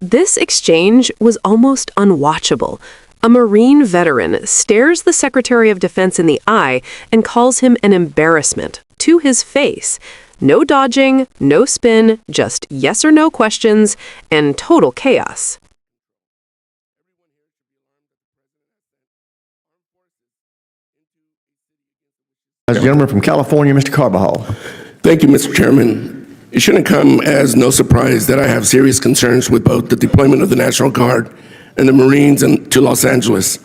This exchange was almost unwatchable. A Marine veteran stares the Secretary of Defense in the eye and calls him an embarrassment to his face. No dodging, no spin, just yes or no questions, and total chaos. Gentleman from California, Mr. Carbajal. Thank you, Mr. Chairman. It shouldn't come as no surprise that I have serious concerns with both the deployment of the National Guard and the Marines to Los Angeles.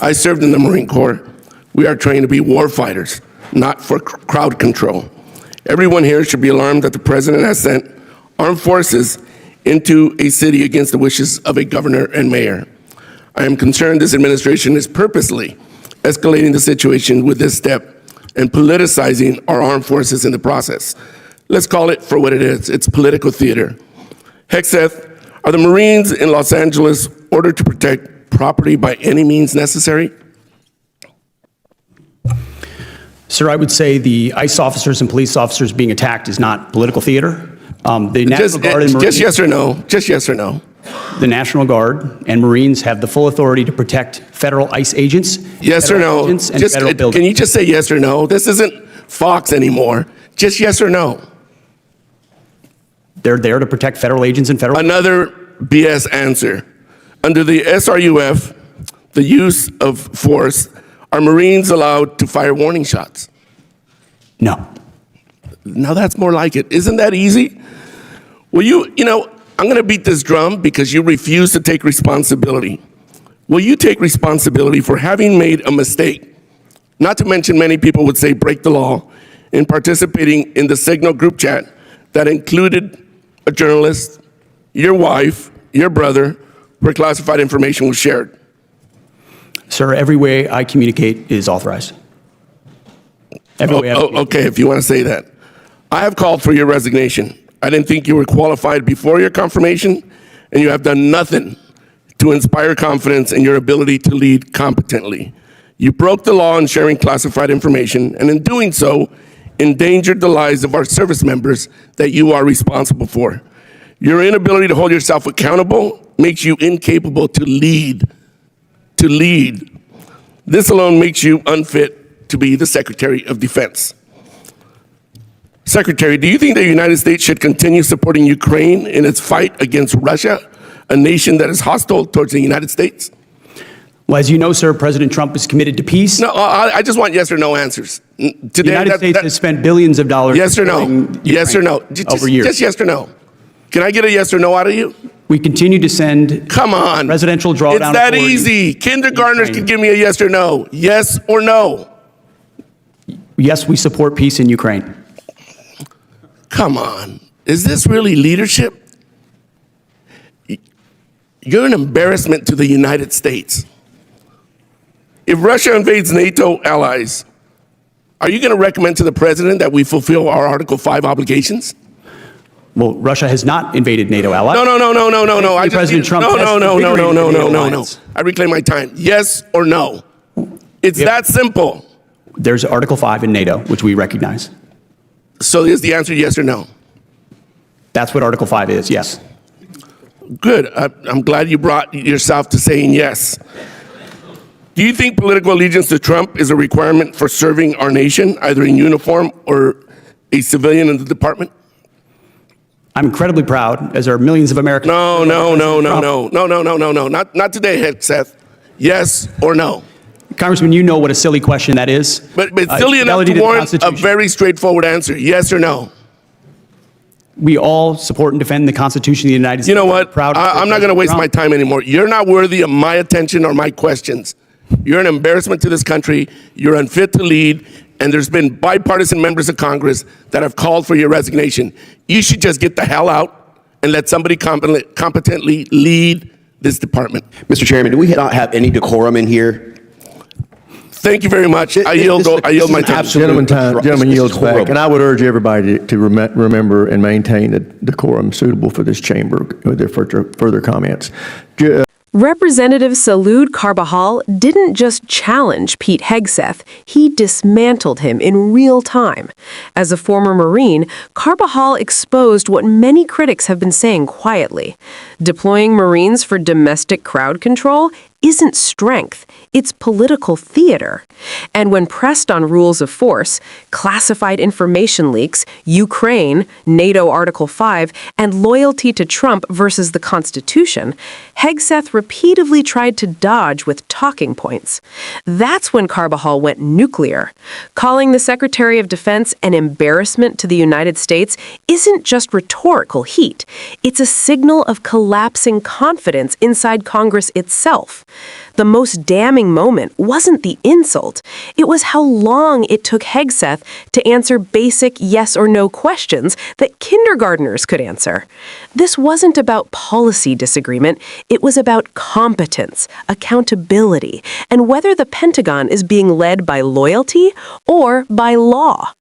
I served in the Marine Corps. We are trained to be war fighters, not for crowd control. Everyone here should be alarmed that the President has sent armed forces into a city against the wishes of a governor and mayor. I am concerned this administration is purposely escalating the situation with this step and politicizing our armed forces in the process. Let's call it for what it is. It's political theater. Hegseth, are the Marines in Los Angeles ordered to protect property by any means necessary? Sir, I would say the ICE officers and police officers being attacked is not political theater. The National Guard and Marines, just yes or no. Just yes or no. The National Guard and Marines have the full authority to protect federal ICE agents. Yes or no. Can you just say yes or no? This isn't Fox anymore. Just yes or no. They're there to protect federal agents and federal. Another BS answer. Under the SRUF, the use of force, are Marines allowed to fire warning shots? No. Now that's more like it. Isn't that easy? Will you know, I'm going to beat this drum because you refuse to take responsibility. Will you take responsibility for having made a mistake? Not to mention many people would say break the law in participating in the Signal group chat that included a journalist, your wife, your brother, where classified information was shared. Sir, every way I communicate is authorized. Okay, if you want to say that. I have called for your resignation. I didn't think you were qualified before your confirmation, and you have done nothing to inspire confidence in your ability to lead competently. You broke the law in sharing classified information, and in doing so, endangered the lives of our service members that you are responsible for. Your inability to hold yourself accountable makes you incapable to lead. This alone makes you unfit to be the Secretary of Defense. Secretary, do you think the United States should continue supporting Ukraine in its fight against Russia, a nation that is hostile towards the United States? Well, as you know, sir, President Trump is committed to peace. No, I just want yes or no answers. Today, the United States has spent billions of dollars. Yes or no? Yes or no? Over years. Just yes or no. Can I get a yes or no out of you? We continue to send. Come on. Presidential drawdown. It's that easy. Kindergartners can give me a yes or no. Yes or no. Yes, we support peace in Ukraine. Come on. Is this really leadership? You're an embarrassment to the United States. If Russia invades NATO allies, are you going to recommend to the president that we fulfill our Article 5 obligations? Well, Russia has not invaded NATO allies. No. President Trump. No. I reclaim my time. Yes or no? It's that simple. There's Article 5 in NATO, which we recognize. So is the answer yes or no? That's what Article 5 is, yes. Good. I'm glad you brought yourself to saying yes. Do you think political allegiance to Trump is a requirement for serving our nation, either in uniform or a civilian in the department? I'm incredibly proud, as are millions of Americans. No. Not today, Hegseth. Yes or no? Congressman, you know what a silly question that is. But it's silly enough to warrant a very straightforward answer. Yes or no? We all support and defend the Constitution of the United States. You know what? I'm not going to waste my time anymore. You're not worthy of my attention or my questions. You're an embarrassment to this country. You're unfit to lead. And there's been bipartisan members of Congress that have called for your resignation. You should just get the hell out and let somebody competently lead this department. Mr. Chairman, do we not have any decorum in here? Thank you very much. I yield my time. Gentleman yields back. And I would urge everybody to remember and maintain a decorum suitable for this chamber with their further comments. Representative Salud Carbajal didn't just challenge Pete Hegseth, he dismantled him in real time. As a former Marine, Carbajal exposed what many critics have been saying quietly. Deploying Marines for domestic crowd control isn't strength, it's political theater. And when pressed on rules of force, classified information leaks, Ukraine, NATO Article 5, and loyalty to Trump versus the Constitution, Hegseth repeatedly tried to dodge with talking points. That's when Carbajal went nuclear. Calling the Secretary of Defense an embarrassment to the United States isn't just rhetorical heat. It's a signal of collapsing confidence inside Congress itself. The most damning moment wasn't the insult. It was how long it took Hegseth to answer basic yes or no questions that kindergartners could answer. This wasn't about policy disagreement. It was about competence, accountability, and whether the Pentagon is being led by loyalty or by law.